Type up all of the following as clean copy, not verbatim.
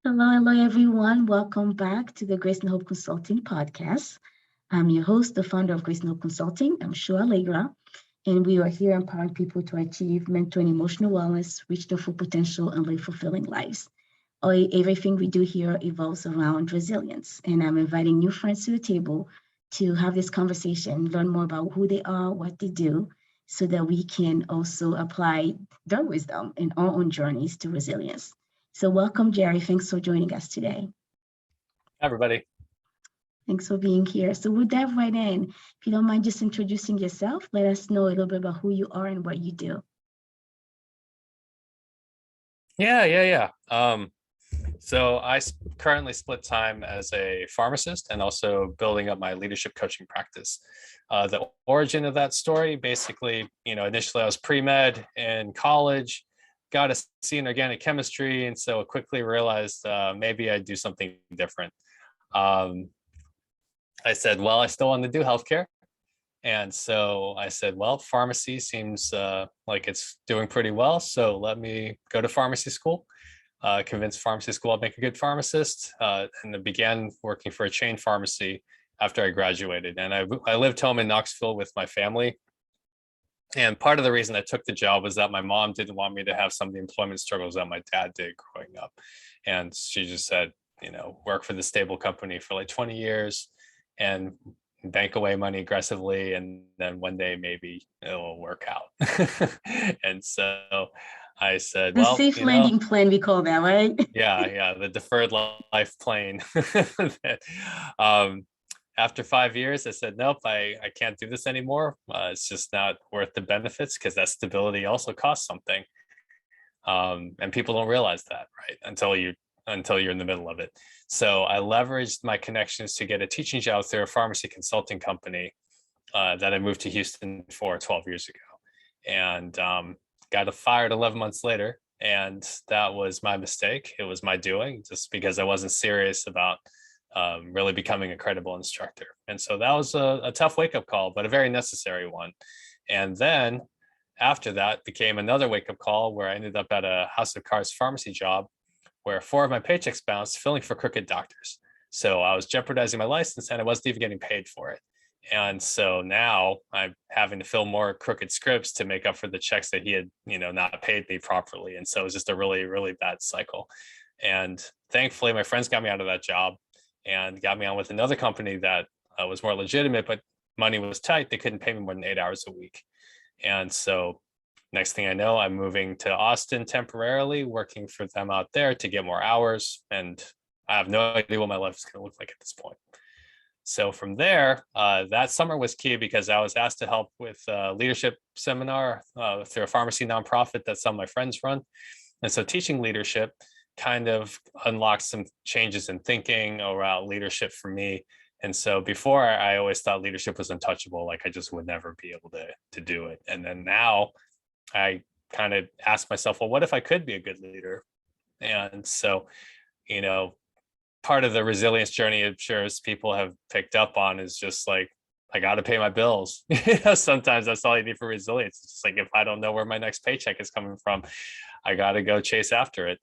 Hello, everyone. Welcome back to the Grace and Hope Consulting podcast. I'm your host, the founder of Grace and Hope Consulting. I'm Shua Allegra, and we are here empowering people to achieve mental and emotional wellness, reach their full potential, and live fulfilling lives. Everything we do here evolves around resilience, and I'm inviting new friends to the table to have this conversation, learn more about who they are, what they do, so that we can also apply their wisdom in our own journeys to resilience. So, welcome, Jerry. Thanks for joining us today. Hi, everybody. Thanks for being here. So, we'll dive right in. If you don't mind just introducing yourself, let us know a little bit about who you are and what you do. Yeah. So I currently split time as a pharmacist and also building up my leadership coaching practice. The origin of that story, basically, initially I was pre-med in college, got a C in organic chemistry, and so quickly realized maybe I'd do something different. I said, well, I still want to do healthcare. And so I said, well, pharmacy seems like it's doing pretty well. So let me go to pharmacy school, convince pharmacy school I'd make a good pharmacist. And I began working for a chain pharmacy after I graduated. And I lived home in Knoxville with my family. And part of the reason I took the job was that my mom didn't want me to have some of the employment struggles that my dad did growing up. And she just said, work for the stable company for like 20 years and bank away money aggressively, and then one day maybe it'll work out. And so I said, The well, safe landing plan, we call that, right? yeah, the deferred life plane. um, After 5 years, I said, nope, I can't do this anymore. It's just not worth the benefits because that stability also costs something. And people don't realize that, right? Until you're in the middle of it. So I leveraged my connections to get a teaching job through a pharmacy consulting company that I moved to Houston for 12 years ago, and got fired 11 months later. And that was my mistake. It was my doing, just because I wasn't serious about really becoming a credible instructor. And so that was a tough wake-up call, but a very necessary one. And then after that became another wake-up call where I ended up at a House of Cards pharmacy job where 4 of my paychecks bounced filling for crooked doctors. So I was jeopardizing my license and I wasn't even getting paid for it. And so now I'm having to fill more crooked scripts to make up for the checks that he had, not paid me properly. And so it was just a really, really bad cycle. And thankfully, my friends got me out of that job and got me on with another company that was more legitimate, but money was tight. They couldn't pay me more than 8 hours a week. And so next thing I know, I'm moving to Austin temporarily, working for them out there to get more hours. And I have no idea what my life is going to look like at this point. So from there, that summer was key because I was asked to help with a leadership seminar through a pharmacy nonprofit that some of my friends run. And so teaching leadership kind of unlocked some changes in thinking around leadership for me. And so before, I always thought leadership was untouchable, like I just would never be able to do it. And then now I kind of asked myself, well, what if I could be a good leader? And so, you know, part of the resilience journey, I'm sure as people have picked up on, is just like, I got to pay my bills. Sometimes that's all you need for resilience. It's just like, if I don't know where my next paycheck is coming from, I got to go chase after it.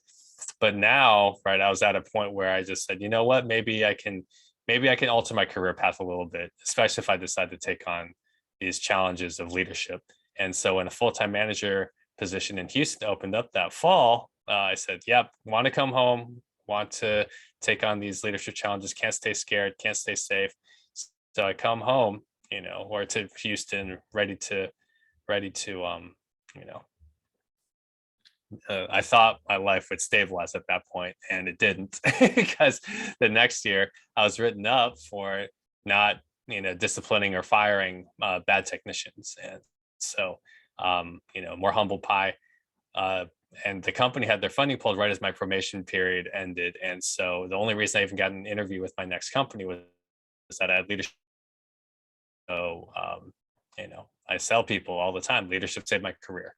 But now, right, I was at a point where I just said, you know what, maybe I can alter my career path a little bit, especially if I decide to take on these challenges of leadership. And so when a full-time manager position in Houston opened up that fall, I said, yep, want to come home, want to take on these leadership challenges, can't stay scared, can't stay safe. So I come home, or to Houston, ready to, I thought my life would stabilize at that point, and it didn't, because the next year I was written up for not, disciplining or firing bad technicians. And so, more humble pie. And the company had their funding pulled right as my probation period ended. And so the only reason I even got an interview with my next company was that I had leadership. So, I sell people all the time. Leadership saved my career.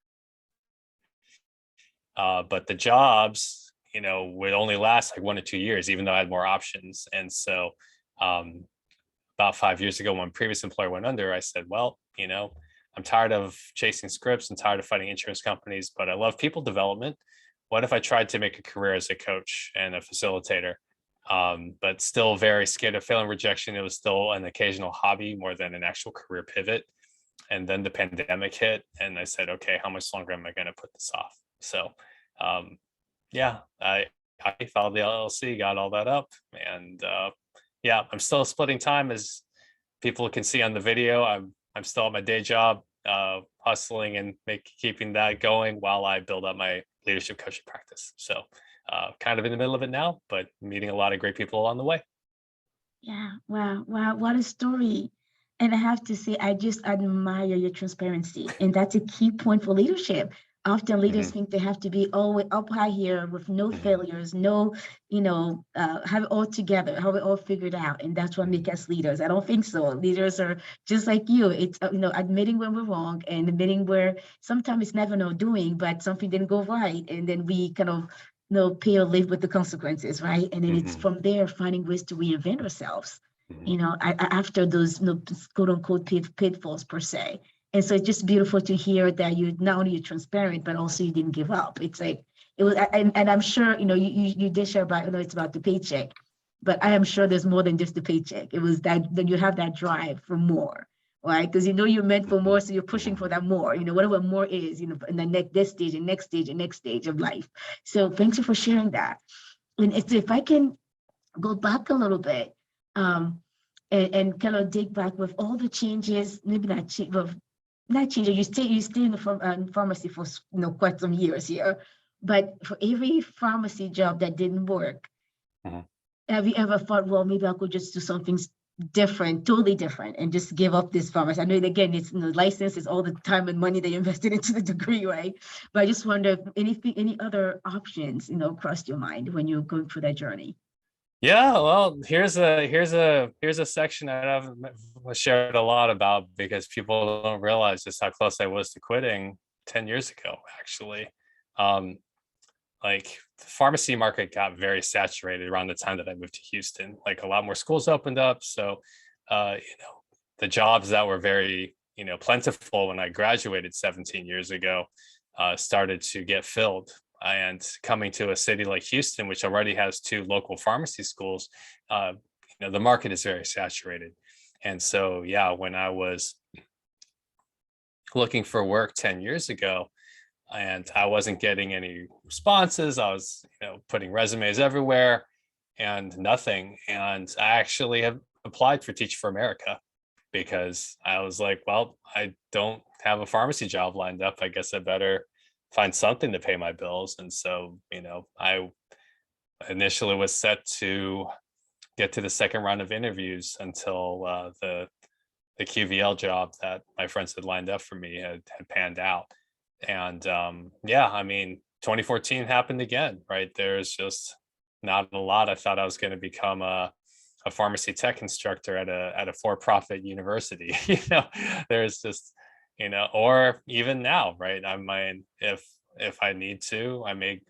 But the jobs, would only last like 1 or 2 years, even though I had more options. And so about 5 years ago, when my previous employer went under, I said, well, I'm tired of chasing scripts and tired of fighting insurance companies, but I love people development. what if I tried to make a career as a coach and a facilitator, but still very scared of failing rejection. It was still an occasional hobby more than an actual career pivot. And then the pandemic hit, and I said, okay, how much longer am I going to put this off? So, yeah, I filed the LLC, got all that up, and yeah, I'm still splitting time, as people can see on the video. I'm still at my day job, hustling and keeping that going while I build up my leadership coaching practice. So kind of in the middle of it now, but meeting a lot of great people along the way. Yeah, wow, wow, what a story. And I have to say, I just admire your transparency. And that's a key point for leadership. Often leaders think they have to be always up high here with no failures, no, have it all together, have it all figured out. And that's what makes us leaders. I don't think so. Leaders are just like you. It's, admitting when we're wrong and admitting where sometimes it's never no doing, but something didn't go right. And then we kind of, pay or live with the consequences, right? And then it's from there finding ways to reinvent ourselves, after those, quote unquote pitfalls per se. And so it's just beautiful to hear that you not only you're transparent, but also you didn't give up. It's like it was, and I'm sure you did share about it's about the paycheck, but I am sure there's more than just the paycheck. It was that you have that drive for more, right? Because you're meant for more, so you're pushing for that more. Whatever more is, in the this stage and next stage and next stage of life. So thanks you for sharing that. And if I can go back a little bit, and kind of dig back with all the changes, maybe not changes. You stay in the pharmacy for quite some years here, but for every pharmacy job that didn't work, have you ever thought, well, maybe I could just do something different, totally different, and just give up this pharmacy? I know, again, it's license, is all the time and money that you invested into the degree, right? But I just wonder if any other options crossed your mind when you're going through that journey. Yeah, well, here's a section that I've shared a lot about, because people don't realize just how close I was to quitting 10 years ago, actually. Like, the pharmacy market got very saturated around the time that I moved to Houston. Like, a lot more schools opened up, so the jobs that were very plentiful when I graduated 17 years ago started to get filled. And coming to a city like Houston, which already has 2 local pharmacy schools, the market is very saturated. And so, yeah, when I was looking for work 10 years ago and I wasn't getting any responses, I was, putting resumes everywhere and nothing. And I actually have applied for Teach for America, because I was like, well, I don't have a pharmacy job lined up. I guess I better find something to pay my bills. And so, I initially was set to get to the second round of interviews until the QVL job that my friends had lined up for me had panned out. And yeah, 2014 happened again, right? There's just not a lot. I thought I was going to become a pharmacy tech instructor at a for-profit university. There's just, or even now, right? If I need to, I may,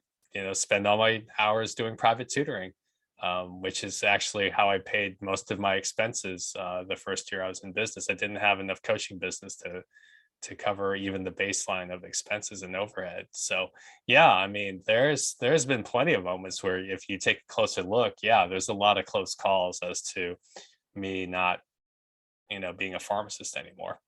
spend all my hours doing private tutoring, which is actually how I paid most of my expenses the first year I was in business. I didn't have enough coaching business to cover even the baseline of expenses and overhead. So yeah, there's been plenty of moments where, if you take a closer look, yeah, there's a lot of close calls as to me not, being a pharmacist anymore.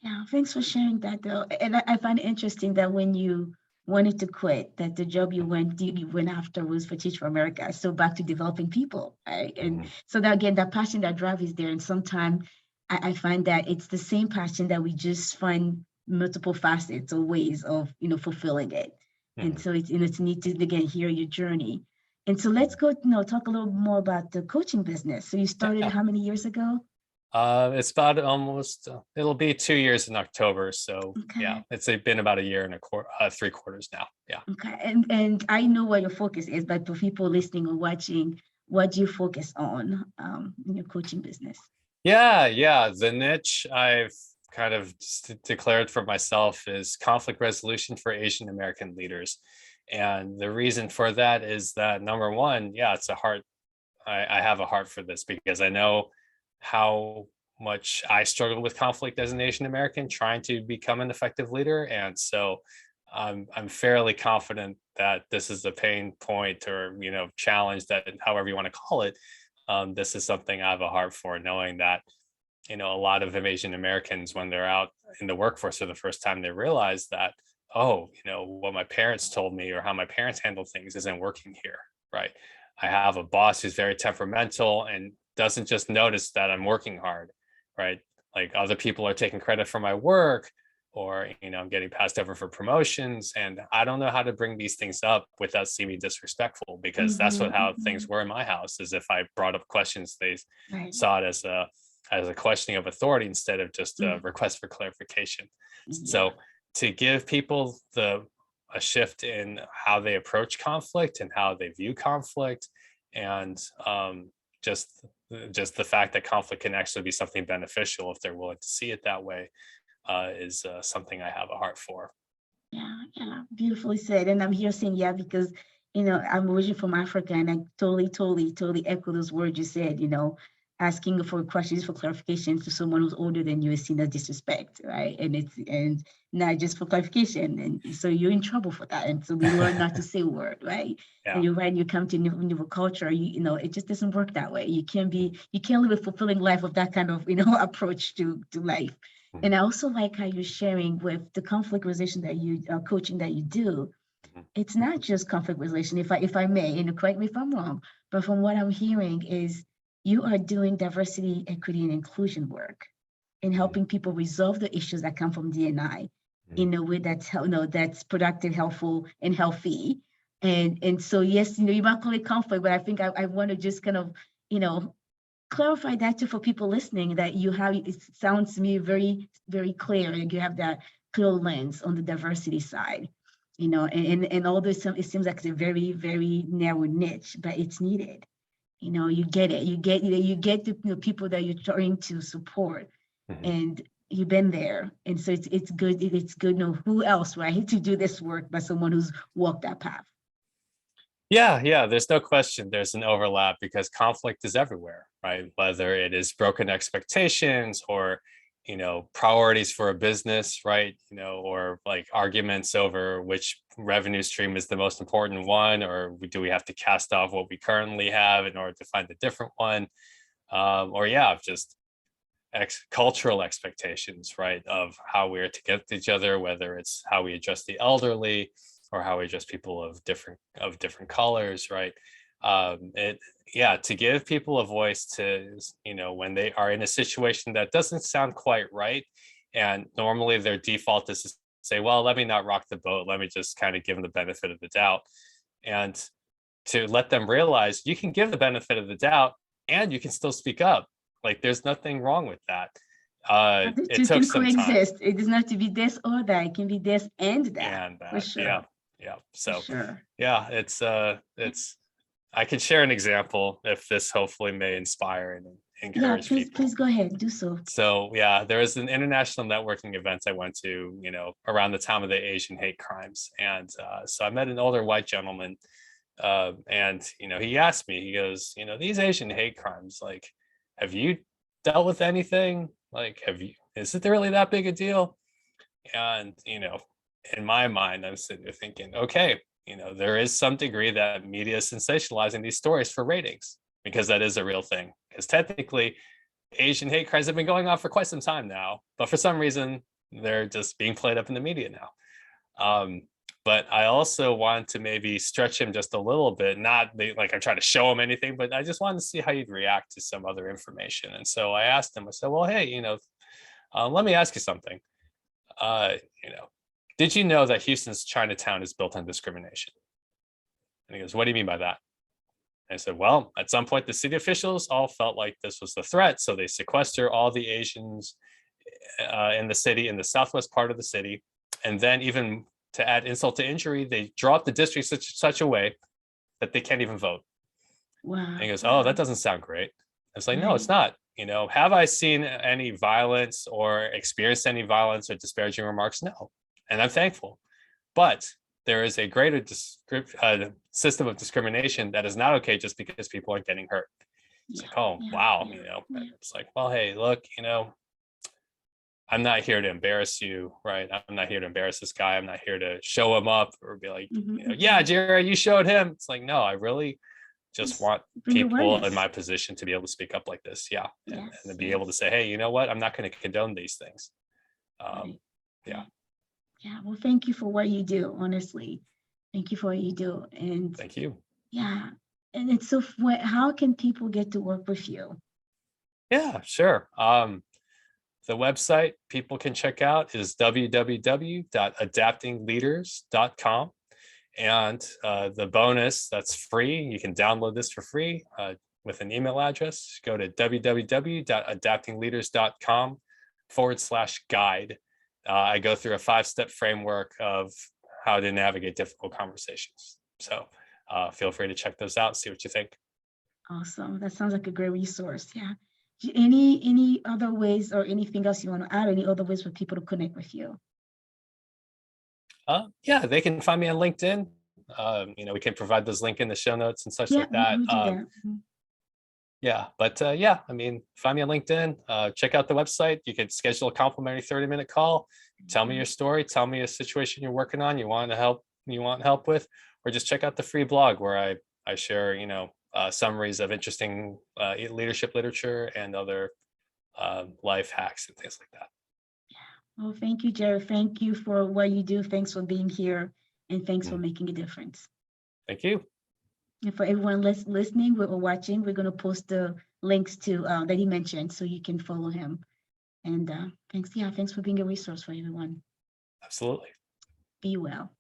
Yeah, thanks for sharing that, though. And I find it interesting that when you wanted to quit, that the job you went after was for Teach for America. So back to developing people, right? And so that, again, that passion, that drive is there. And sometimes I find that it's the same passion that we just find multiple facets or ways of fulfilling it. And so it's neat to again hear your journey. And so let's go talk a little more about the coaching business. So you started how many years ago? It's about almost, it'll be 2 years in October. So yeah, it's been about a year and 3 quarters now. Yeah. Okay. And I know what your focus is, but for people listening or watching, what do you focus on in your coaching business? Yeah. The niche I've kind of declared for myself is conflict resolution for Asian American leaders. And the reason for that is that, number one, yeah, it's I have a heart for this, because I know how much I struggled with conflict as an Asian American trying to become an effective leader. And so I'm fairly confident that this is a pain point or, challenge, that however you want to call it. This is something I have a heart for, knowing that, a lot of Asian Americans, when they're out in the workforce for the first time, they realize that, oh, what my parents told me or how my parents handle things isn't working here, right? I have a boss who's very temperamental and doesn't just notice that I'm working hard, right? Like other people are taking credit for my work, or I'm getting passed over for promotions, and I don't know how to bring these things up without seeming disrespectful, because that's how things were in my house. Is if I brought up questions, they Right. saw it as a questioning of authority instead of just a request for clarification. So to give people a shift in how they approach conflict and how they view conflict, and just the fact that conflict can actually be something beneficial if they're willing to see it that way, is something I have a heart for. Yeah, beautifully said. And I'm here saying because I'm originally from Africa, and I totally echo those words you said. Asking for questions for clarification to someone who's older than you is seen as disrespect, right? And not just for clarification, and so you're in trouble for that. And so we learn not to say a word, right? Yeah. And you're right. You come to new culture, it just doesn't work that way. You can't live a fulfilling life with that kind of approach to life. And I also like how you're sharing with the conflict resolution that you coaching that you do. It's not just conflict resolution, if I may, correct me if I'm wrong, but from what I'm hearing is you are doing diversity, equity, and inclusion work and helping people resolve the issues that come from D&I in a way that's that's productive, helpful, and healthy. And so yes, you might call it conflict, but I think I want to just kind of clarify that too for people listening, that it sounds to me very, very clear. You have that clear lens on the diversity side, and although it seems like it's a very, very narrow niche, but it's needed. You get it. You get the people that you're trying to support, and you've been there. And so it's good. It's good to know who else, right, to do this work by someone who's walked that path. Yeah, there's no question there's an overlap, because conflict is everywhere, right? Whether it is broken expectations or, priorities for a business, right? Or like arguments over which revenue stream is the most important one, or do we have to cast off what we currently have in order to find a different one? Or just cultural expectations, right? Of how we are to get to each other, whether it's how we address the elderly, or how we address people of different colors, right? To give people a voice to, when they are in a situation that doesn't sound quite right, and normally their default is to say, well, let me not rock the boat, let me just kind of give them the benefit of the doubt, and to let them realize you can give the benefit of the doubt and you can still speak up. Like there's nothing wrong with that. It took some time. It doesn't have to be this or that. It can be this and that. And that, for sure. Yeah. So sure. It's I can share an example if this hopefully may inspire and encourage people. Please go ahead, do so. So there was an international networking event I went to, around the time of the Asian hate crimes. And so I met an older white gentleman, and he asked me, he goes, these Asian hate crimes, like, have you dealt with anything? Like, is it really that big a deal? And in my mind, I'm sitting there thinking, okay, there is some degree that media is sensationalizing these stories for ratings, because that is a real thing. Because technically, Asian hate crimes have been going on for quite some time now, but for some reason, they're just being played up in the media now. But I also want to maybe stretch him just a little bit, not like I'm trying to show him anything, but I just wanted to see how you'd react to some other information. And so I asked him, I said, well, hey, let me ask you something. Did you know that Houston's Chinatown is built on discrimination? And he goes, what do you mean by that? And I said, well, at some point, the city officials all felt like this was the threat. So they sequester all the Asians in the city, in the southwest part of the city. And then even to add insult to injury, they draw up the district such a way that they can't even vote. Wow. And he goes, oh, that doesn't sound great. I was like, no, it's not. Have I seen any violence or experienced any violence or disparaging remarks? No. And I'm thankful. But there is a greater system of discrimination that is not okay just because people are getting hurt. It's like, oh, wow. It's like, well, hey, look, I'm not here to embarrass you, right? I'm not here to embarrass this guy. I'm not here to show him up or be like, yeah, Jerry, you showed him. It's like, no, I really just want people in my position to be able to speak up like this. Yeah. And to be able to say, hey, you know what? I'm not going to condone these things. Yeah. Yeah. Well, thank you for what you do, honestly. Thank you for what you do. And thank you. Yeah. And it's so, how can people get to work with you? Yeah, sure. The website people can check out is www.adaptingleaders.com. And the bonus that's free, you can download this for free with an email address. Go to www.adaptingleaders.com/guide. I go through a 5-step framework of how to navigate difficult conversations. So feel free to check those out, see what you think. Awesome. That sounds like a great resource. Yeah. Any other ways or anything else you want to add? Any other ways for people to connect with you? Yeah, they can find me on LinkedIn. We can provide those links in the show notes and such like that. Yeah, but yeah, I mean, find me on LinkedIn, check out the website. You can schedule a complimentary 30-minute call. Tell me your story, tell me a situation you're working on, you want help with, or just check out the free blog where I share, summaries of interesting leadership literature and other life hacks and things like that. Well, thank you, Jerry. Thank you for what you do. Thanks for being here, and thanks for making a difference. Thank you. And for everyone listening or watching, we're going to post the links to that he mentioned so you can follow him. And thanks for being a resource for everyone. Absolutely. Be well.